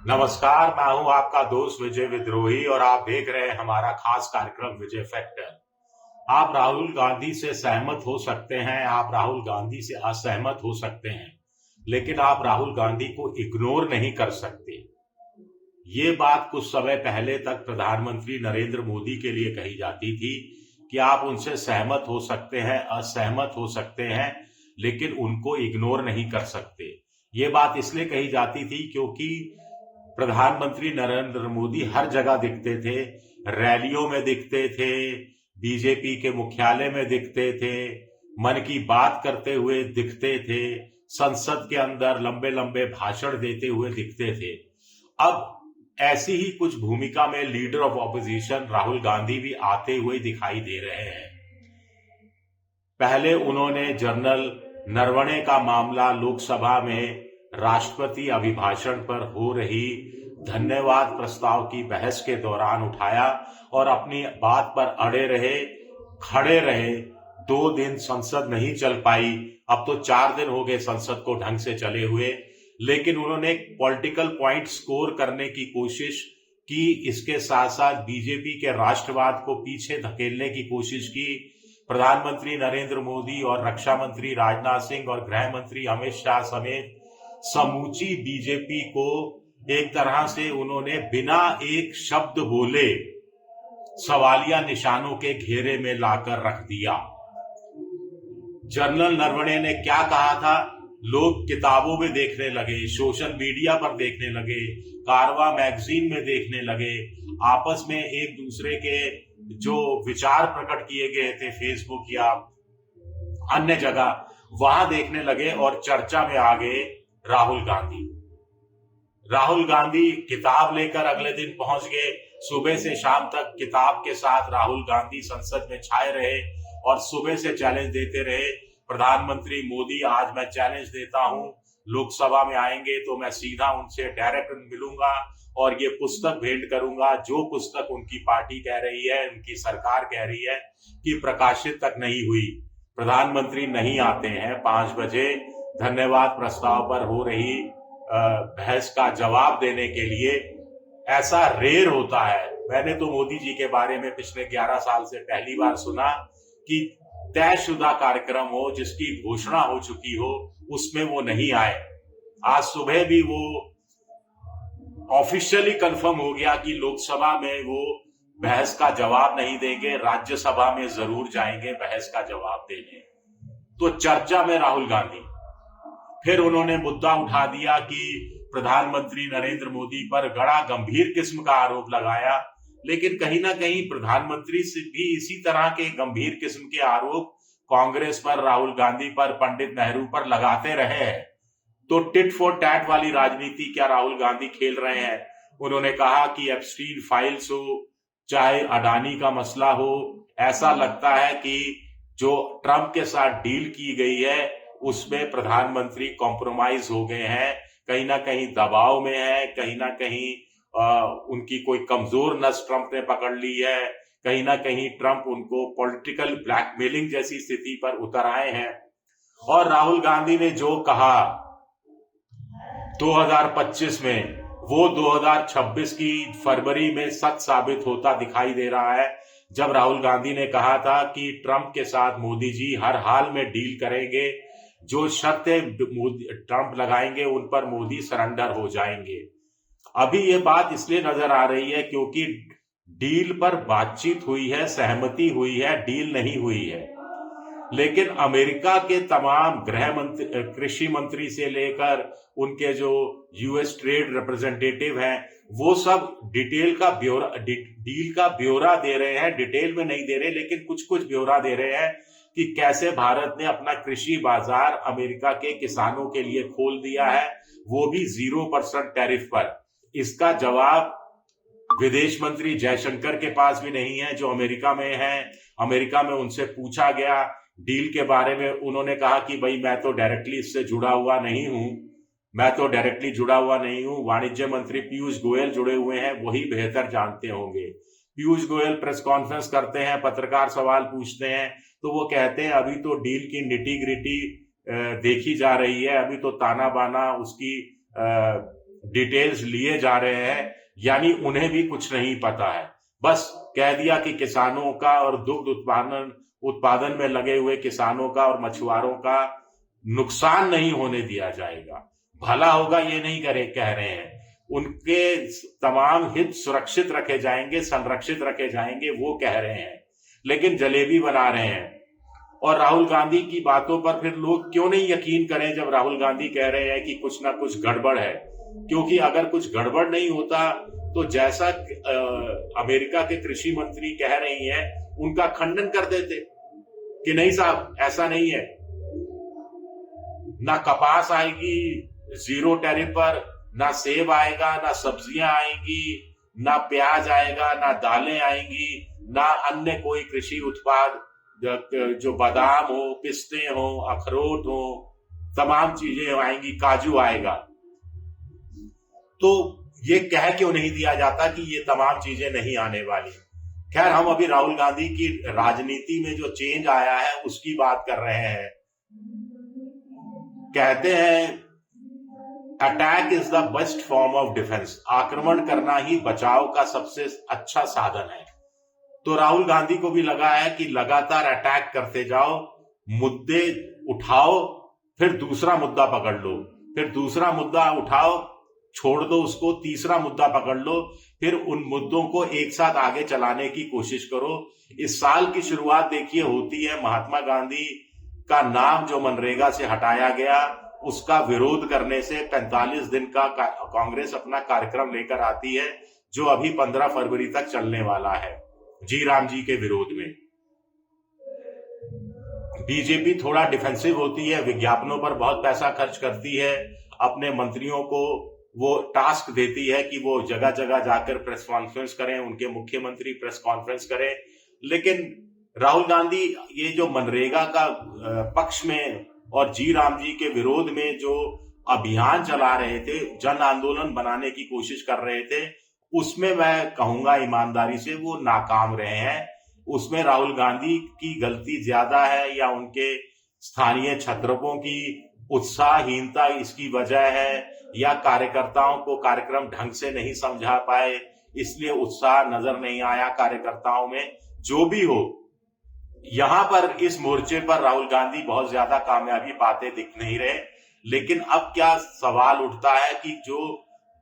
नमस्कार, मैं हूं आपका दोस्त विजय विद्रोही और आप देख रहे हैं हमारा खास कार्यक्रम विजय फैक्टर। आप राहुल गांधी से सहमत हो सकते हैं, आप राहुल गांधी से असहमत हो सकते हैं, लेकिन आप राहुल गांधी को इग्नोर नहीं कर सकते। ये बात कुछ समय पहले तक प्रधानमंत्री नरेंद्र मोदी के लिए कही जाती थी कि आप उनसे सहमत हो सकते हैं, असहमत हो सकते हैं, लेकिन उनको इग्नोर नहीं कर सकते। ये बात इसलिए कही जाती थी क्योंकि प्रधानमंत्री नरेंद्र मोदी हर जगह दिखते थे, रैलियों में दिखते थे, बीजेपी के मुख्यालय में दिखते थे, मन की बात करते हुए दिखते थे, संसद के अंदर लंबे लंबे भाषण देते हुए दिखते थे। अब ऐसी ही कुछ भूमिका में leader of opposition Rahul Gandhi भी आते हुए दिखाई दे रहे हैं। पहले उन्होंने जनरल नरवणे का मामला लोकसभा में राष्ट्रपति अभिभाषण पर हो रही धन्यवाद प्रस्ताव की बहस के दौरान उठाया और अपनी बात पर अड़े रहे, खड़े रहे। 2 दिन संसद नहीं चल पाई, अब तो 4 दिन हो गए संसद को ढंग से चले हुए, लेकिन उन्होंने एक पॉलिटिकल पॉइंट स्कोर करने की कोशिश की। इसके साथ साथ बीजेपी के राष्ट्रवाद को पीछे धकेलने की कोशिश की। प्रधानमंत्री नरेंद्र मोदी और रक्षा मंत्री राजनाथ सिंह और गृह मंत्री अमित शाह समेत समूची बीजेपी को एक तरह से उन्होंने बिना एक शब्द बोले सवालिया निशानों के घेरे में लाकर रख दिया। जनरल नरवणे ने क्या कहा था, लोग किताबों में देखने लगे, सोशल मीडिया पर देखने लगे, कारवा मैगजीन में देखने लगे, आपस में एक दूसरे के जो विचार प्रकट किए गए थे फेसबुक या अन्य जगह, वहां देखने लगे और चर्चा में आ गए राहुल गांधी। राहुल गांधी किताब लेकर अगले दिन पहुंच गए। सुबह से शाम तक किताब के साथ राहुल गांधी संसद में छाए रहे और सुबह से चैलेंज देते रहे। प्रधानमंत्री मोदी, आज मैं चैलेंज देता हूं, लोकसभा में आएंगे तो मैं सीधा उनसे डायरेक्ट मिलूंगा और ये पुस्तक भेंट करूंगा, जो पुस्तक उनकी पार्टी कह रही है, उनकी सरकार कह रही है कि प्रकाशित तक नहीं हुई। प्रधानमंत्री नहीं आते हैं। 5 बजे धन्यवाद प्रस्ताव पर हो रही बहस का जवाब देने के लिए। ऐसा रेर होता है। मैंने तो मोदी जी के बारे में पिछले 11 साल से पहली बार सुना कि तयशुदा कार्यक्रम हो, जिसकी घोषणा हो चुकी हो, उसमें वो नहीं आए। आज सुबह भी वो ऑफिशियली कंफर्म हो गया कि लोकसभा में वो बहस का जवाब नहीं देंगे, राज्यसभा में जरूर जाएंगे बहस का जवाब देने। तो चर्चा में राहुल गांधी। फिर उन्होंने मुद्दा उठा दिया कि प्रधानमंत्री नरेंद्र मोदी पर बड़ा गंभीर किस्म का आरोप लगाया, लेकिन कहीं ना कहीं प्रधानमंत्री से भी इसी तरह के गंभीर किस्म के आरोप कांग्रेस पर, राहुल गांधी पर, पंडित नेहरू पर लगाते रहे हैं। तो टिट फॉर टैट वाली राजनीति क्या राहुल गांधी खेल रहे हैं? उन्होंने कहा कि एप्स्टीन फाइल्स हो, चाहे अडानी का मसला हो, ऐसा लगता है कि जो ट्रंप के साथ डील की गई है उसमें प्रधानमंत्री कॉम्प्रोमाइज हो गए हैं, कहीं ना कहीं दबाव में है, कहीं ना कहीं उनकी कोई कमजोर नस ट्रंप ने पकड़ ली है, कहीं ना कहीं ट्रंप उनको पॉलिटिकल ब्लैकमेलिंग जैसी स्थिति पर उतर आए हैं। और राहुल गांधी ने जो कहा 2025 में, वो 2026 की फरवरी में सच साबित होता दिखाई दे रहा है, जब राहुल गांधी ने कहा था कि ट्रंप के साथ मोदी जी हर हाल में डील करेंगे, जो शर्तें ट्रंप लगाएंगे उन पर मोदी सरेंडर हो जाएंगे। अभी ये बात इसलिए नजर आ रही है क्योंकि डील पर बातचीत हुई है, सहमति हुई है, डील नहीं हुई है। लेकिन अमेरिका के तमाम गृह मंत्री, कृषि मंत्री से लेकर उनके जो यूएस ट्रेड रिप्रेजेंटेटिव हैं, वो सब डिटेल का ब्यौरा, डील का ब्यौरा दे रहे हैं। डिटेल में नहीं दे रहे, लेकिन कुछ कुछ ब्यौरा दे रहे हैं कि कैसे भारत ने अपना कृषि बाजार अमेरिका के किसानों के लिए खोल दिया है, वो भी 0% टैरिफ पर। इसका जवाब विदेश मंत्री जयशंकर के पास भी नहीं है, जो अमेरिका में है। अमेरिका में उनसे पूछा गया डील के बारे में, उन्होंने कहा कि भाई मैं तो डायरेक्टली इससे जुड़ा हुआ नहीं हूं, वाणिज्य मंत्री पीयूष गोयल जुड़े हुए हैं, वही बेहतर जानते होंगे। पीयूष गोयल प्रेस कॉन्फ्रेंस करते हैं, पत्रकार सवाल पूछते हैं, तो वो कहते हैं अभी तो डील की निटी ग्रिटी देखी जा रही है, अभी तो ताना बाना उसकी डिटेल्स लिए जा रहे हैं, यानी उन्हें भी कुछ नहीं पता है। बस कह दिया कि किसानों का और दुग्ध उत्पादन में लगे हुए किसानों का और मछुआरों का नुकसान नहीं होने दिया जाएगा, भला होगा ये नहीं कह रहे हैं। उनके तमाम हित सुरक्षित रखे जाएंगे, संरक्षित रखे जाएंगे, वो कह रहे हैं, लेकिन जलेबी बना रहे हैं। और राहुल गांधी की बातों पर फिर लोग क्यों नहीं यकीन करें जब राहुल गांधी कह रहे हैं कि कुछ ना कुछ गड़बड़ है? क्योंकि अगर कुछ गड़बड़ नहीं होता तो जैसा अमेरिका के कृषि मंत्री कह रही हैं, उनका खंडन कर देते कि नहीं साहब, ऐसा नहीं है, ना कपास आएगी जीरो टैरिफ पर, ना सेब आएगा, ना सब्जियां आएंगी, ना प्याज आएगा, ना दालें आएंगी, ना अन्य कोई कृषि उत्पाद जो बादाम हो, पिस्ते हो, अखरोट हो, तमाम चीजें आएंगी, काजू आएगा। तो ये कह क्यों नहीं दिया जाता कि ये तमाम चीजें नहीं आने वाली? खैर, हम अभी राहुल गांधी की राजनीति में जो चेंज आया है उसकी बात कर रहे हैं। कहते हैं attack is the best form of defence, आक्रमण करना ही बचाव का सबसे अच्छा साधन है। तो राहुल गांधी को भी लगा है कि लगातार अटैक करते जाओ, मुद्दे उठाओ, फिर दूसरा मुद्दा पकड़ लो, फिर दूसरा मुद्दा उठाओ, छोड़ दो उसको, तीसरा मुद्दा पकड़ लो, फिर उन मुद्दों को एक साथ आगे चलाने की कोशिश करो। इस साल की शुरुआत देखिए होती है महात्मा गांधी का नाम जो मनरेगा से हटाया गया उसका विरोध करने से। 45 दिन का कांग्रेस अपना कार्यक्रम लेकर आती है जो अभी 15 फरवरी तक चलने वाला है, जी राम जी के विरोध में। बीजेपी थोड़ा डिफेंसिव होती है, विज्ञापनों पर बहुत पैसा खर्च करती है, अपने मंत्रियों को वो टास्क देती है कि वो जगह जगह जाकर प्रेस कॉन्फ्रेंस करें, उनके मुख्यमंत्री प्रेस कॉन्फ्रेंस करें। लेकिन राहुल गांधी ये जो मनरेगा का पक्ष में और जी राम जी के विरोध में जो अभियान चला रहे थे, जन आंदोलन बनाने की कोशिश कर रहे थे, उसमें मैं कहूंगा ईमानदारी से वो नाकाम रहे हैं। उसमें राहुल गांधी की गलती ज्यादा है या उनके स्थानीय छत्रपों की उत्साहहीनता इसकी वजह है, या कार्यकर्ताओं को कार्यक्रम ढंग से नहीं समझा पाए इसलिए उत्साह नजर नहीं आया कार्यकर्ताओं में। जो भी हो, यहां पर इस मोर्चे पर राहुल गांधी बहुत ज्यादा कामयाबी पाते दिख नहीं रहे। लेकिन अब क्या सवाल उठता है कि जो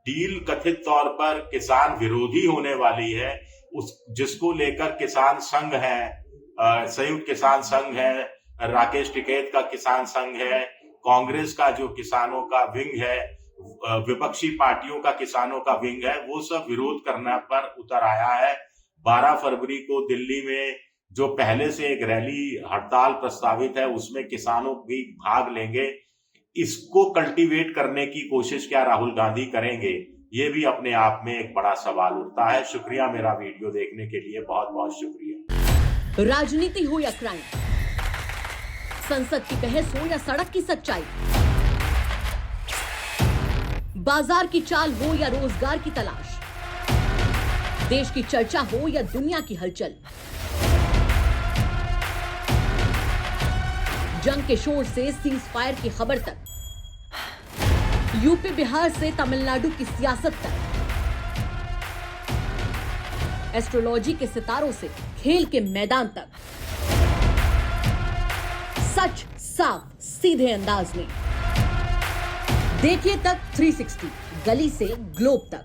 डील कथित तौर पर किसान विरोधी होने वाली है, उस जिसको लेकर किसान संघ है, संयुक्त किसान संघ है, राकेश टिकैत का किसान संघ है, कांग्रेस का जो किसानों का विंग है, विपक्षी पार्टियों का किसानों का विंग है, वो सब विरोध करने पर उतर आया है। 12 फरवरी को दिल्ली में जो पहले से एक रैली हड़ताल प्रस्तावित है उसमें किसानों भी भाग लेंगे। इसको कल्टीवेट करने की कोशिश क्या राहुल गांधी करेंगे, ये भी अपने आप में एक बड़ा सवाल उठता है। शुक्रिया मेरा वीडियो देखने के लिए, बहुत बहुत शुक्रिया। राजनीति हो या क्राइम, संसद की बहस हो या सड़क की सच्चाई, बाजार की चाल हो या रोजगार की तलाश, देश की चर्चा हो या दुनिया की हलचल, जंग के शोर से सीज फायर की खबर तक, यूपी बिहार से तमिलनाडु की सियासत तक, एस्ट्रोलॉजी के सितारों से खेल के मैदान तक, सच साफ सीधे अंदाज में देखिए तक 360, गली से ग्लोब तक।